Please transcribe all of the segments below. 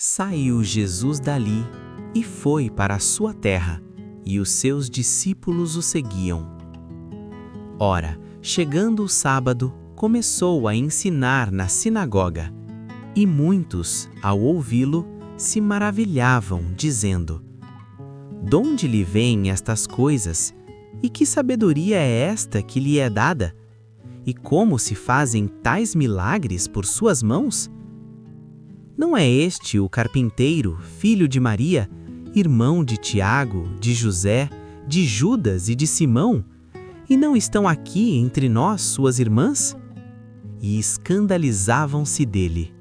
Saiu Jesus dali e foi para a sua terra, e os seus discípulos o seguiam. Ora, chegando o sábado, começou a ensinar na sinagoga, e muitos, ao ouvi-lo, se maravilhavam, dizendo: "De onde lhe vêm estas coisas? E que sabedoria é esta que lhe é dada? E como se fazem tais milagres por suas mãos? Não é este o carpinteiro, filho de Maria, irmão de Tiago, de José, de Judas e de Simão? E não estão aqui entre nós suas irmãs?" E escandalizavam-se dele.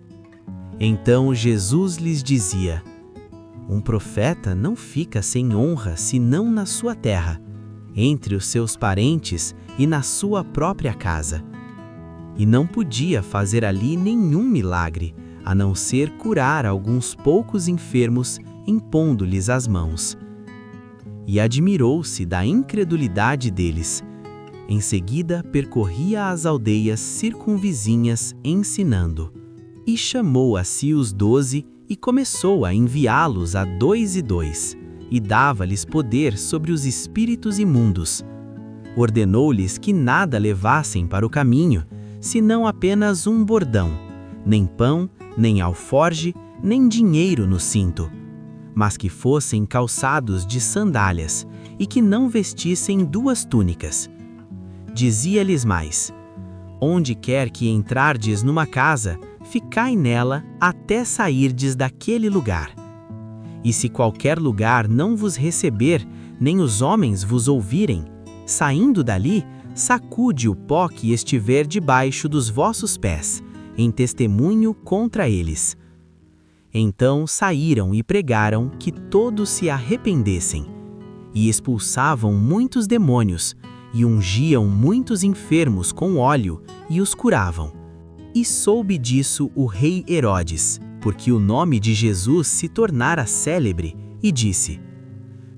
Então Jesus lhes dizia: "Um profeta não fica sem honra senão na sua terra, entre os seus parentes e na sua própria casa." E não podia fazer ali nenhum milagre, a não ser curar alguns poucos enfermos, impondo-lhes as mãos. E admirou-se da incredulidade deles. Em seguida, percorria as aldeias circunvizinhas, ensinando. E chamou a si os 12 e começou a enviá-los a 2 e 2, e dava-lhes poder sobre os espíritos imundos. Ordenou-lhes que nada levassem para o caminho, senão apenas um bordão, nem pão, nem alforge, nem dinheiro no cinto, mas que fossem calçados de sandálias, e que não vestissem 2 túnicas. Dizia-lhes mais: "Onde quer que entrardes numa casa, ficai nela até sairdes daquele lugar. E se qualquer lugar não vos receber, nem os homens vos ouvirem, saindo dali, sacude o pó que estiver debaixo dos vossos pés, em testemunho contra eles." Então saíram e pregaram que todos se arrependessem, e expulsavam muitos demônios, e ungiam muitos enfermos com óleo, e os curavam. E soube disso o rei Herodes, porque o nome de Jesus se tornara célebre, e disse: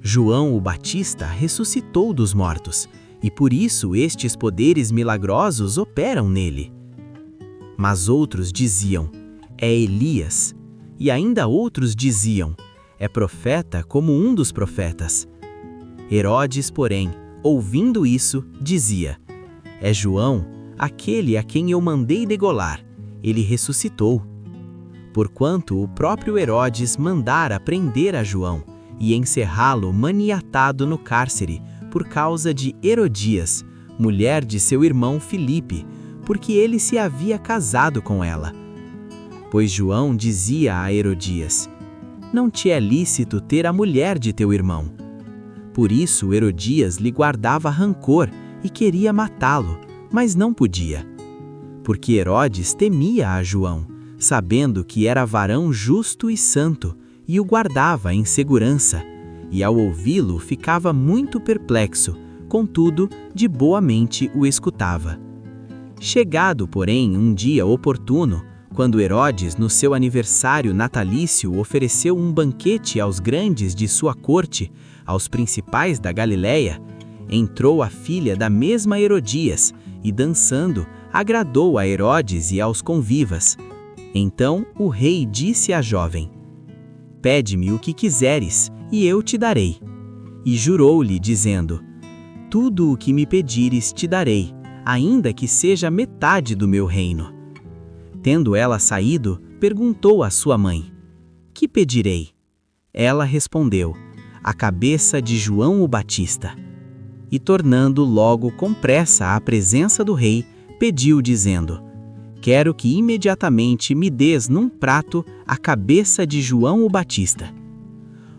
"João o Batista ressuscitou dos mortos, e por isso estes poderes milagrosos operam nele." Mas outros diziam: "É Elias." E ainda outros diziam: "É profeta como um dos profetas." Herodes, porém, ouvindo isso, dizia: "É João, aquele a quem eu mandei degolar, ele ressuscitou." Porquanto o próprio Herodes mandara prender a João e encerrá-lo maniatado no cárcere, por causa de Herodias, mulher de seu irmão Filipe, porque ele se havia casado com ela. Pois João dizia a Herodias: "Não te é lícito ter a mulher de teu irmão." Por isso Herodias lhe guardava rancor e queria matá-lo, mas não podia. Porque Herodes temia a João, sabendo que era varão justo e santo, e o guardava em segurança, e ao ouvi-lo ficava muito perplexo, contudo, de boa mente o escutava. Chegado, porém, um dia oportuno, quando Herodes, no seu aniversário natalício, ofereceu um banquete aos grandes de sua corte, aos principais da Galiléia, entrou a filha da mesma Herodias, e dançando, agradou a Herodes e aos convivas. Então o rei disse à jovem: "Pede-me o que quiseres, e eu te darei." E jurou-lhe, dizendo: "Tudo o que me pedires te darei, ainda que seja metade do meu reino." Tendo ela saído, perguntou à sua mãe: "Que pedirei?" Ela respondeu: "A cabeça de João o Batista." E tornando logo com pressa à presença do rei, pediu, dizendo: "Quero que imediatamente me des num prato a cabeça de João o Batista."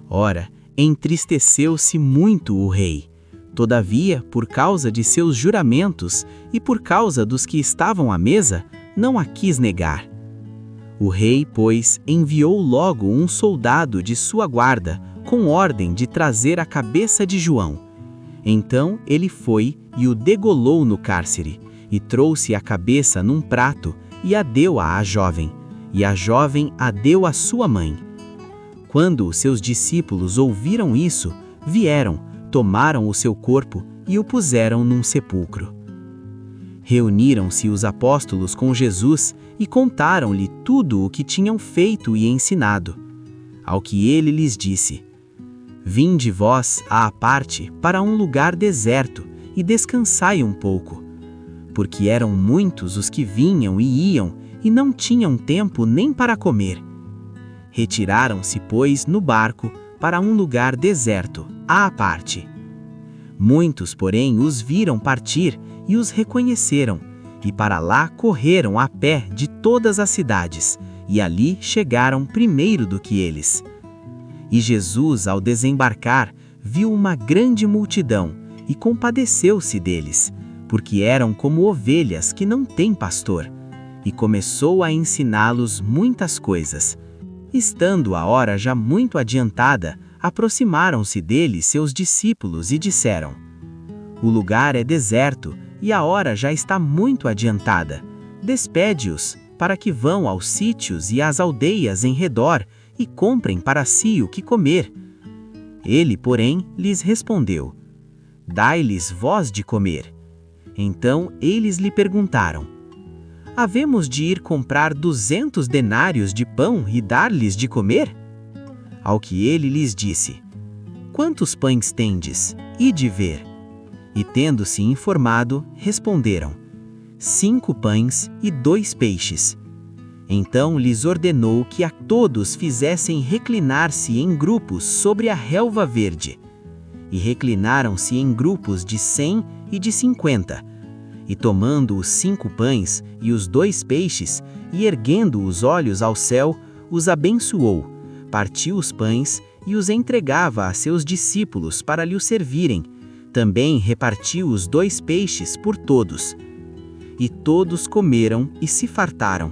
Ora, entristeceu-se muito o rei. Todavia, por causa de seus juramentos e por causa dos que estavam à mesa, não a quis negar. O rei, pois, enviou logo um soldado de sua guarda, com ordem de trazer a cabeça de João. Então ele foi e o degolou no cárcere, e trouxe a cabeça num prato, e a deu à jovem, e a jovem a deu à sua mãe. Quando os seus discípulos ouviram isso, vieram, tomaram o seu corpo e o puseram num sepulcro. Reuniram-se os apóstolos com Jesus e contaram-lhe tudo o que tinham feito e ensinado. Ao que ele lhes disse: Vinde vós à parte para um lugar deserto e descansai um pouco. Porque eram muitos os que vinham e iam e não tinham tempo nem para comer. Retiraram-se, pois, no barco para um lugar deserto, à parte. Muitos, porém, os viram partir e os reconheceram, e para lá correram a pé de todas as cidades, e ali chegaram primeiro do que eles. E Jesus, ao desembarcar, viu uma grande multidão e compadeceu-se deles, porque eram como ovelhas que não têm pastor, e começou a ensiná-los muitas coisas. Estando a hora já muito adiantada, aproximaram-se dele seus discípulos e disseram: O lugar é deserto e a hora já está muito adiantada. Despede-os, para que vão aos sítios e às aldeias em redor e comprem para si o que comer. Ele, porém, lhes respondeu: Dai-lhes vós de comer. Então eles lhe perguntaram: Havemos de ir comprar 200 denários de pão e dar-lhes de comer? Ao que ele lhes disse: Quantos pães tendes? Ide ver. E tendo-se informado, responderam: 5 pães e 2 peixes. Então lhes ordenou que a todos fizessem reclinar-se em grupos sobre a relva verde. E reclinaram-se em grupos de 100 e de 50. E tomando os 5 pães e os 2 peixes, e erguendo os olhos ao céu, os abençoou, partiu os pães e os entregava a seus discípulos para lhe os servirem. Também repartiu os 2 peixes por todos. E todos comeram e se fartaram.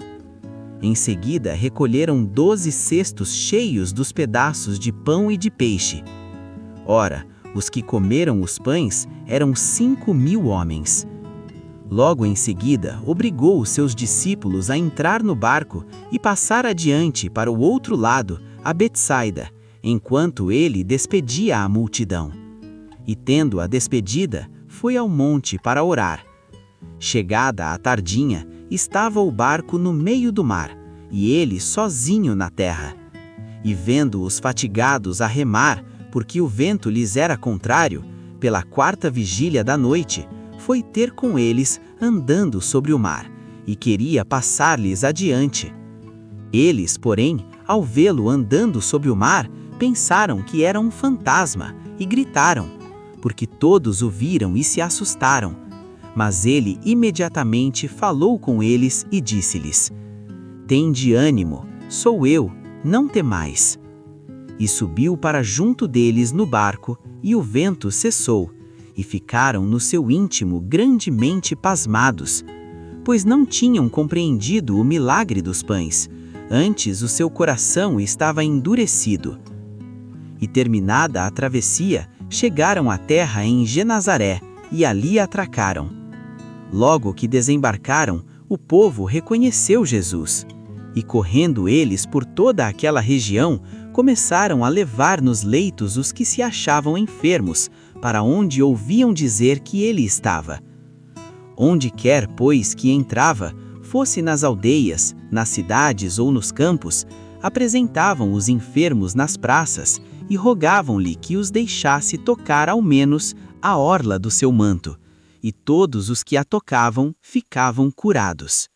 Em seguida recolheram 12 cestos cheios dos pedaços de pão e de peixe. Ora, os que comeram os pães eram 5.000 homens. Logo em seguida, obrigou os seus discípulos a entrar no barco e passar adiante para o outro lado, a Betsaida, enquanto ele despedia a multidão. E tendo-a despedida, foi ao monte para orar. Chegada a tardinha, estava o barco no meio do mar, e ele sozinho na terra. E vendo-os fatigados a remar, porque o vento lhes era contrário, pela 4ª vigília da noite, foi ter com eles andando sobre o mar, e queria passar-lhes adiante. Eles, porém, ao vê-lo andando sobre o mar, pensaram que era um fantasma, e gritaram, porque todos o viram e se assustaram. Mas ele imediatamente falou com eles e disse-lhes: Tende ânimo, sou eu, não temais. E subiu para junto deles no barco, e o vento cessou, e ficaram no seu íntimo grandemente pasmados, pois não tinham compreendido o milagre dos pães, antes o seu coração estava endurecido. E terminada a travessia, chegaram à terra em Genazaré, e ali atracaram. Logo que desembarcaram, o povo reconheceu Jesus, e correndo eles por toda aquela região, começaram a levar nos leitos os que se achavam enfermos, para onde ouviam dizer que ele estava. Onde quer, pois, que entrava, fosse nas aldeias, nas cidades ou nos campos, apresentavam os enfermos nas praças e rogavam-lhe que os deixasse tocar ao menos a orla do seu manto, e todos os que a tocavam ficavam curados.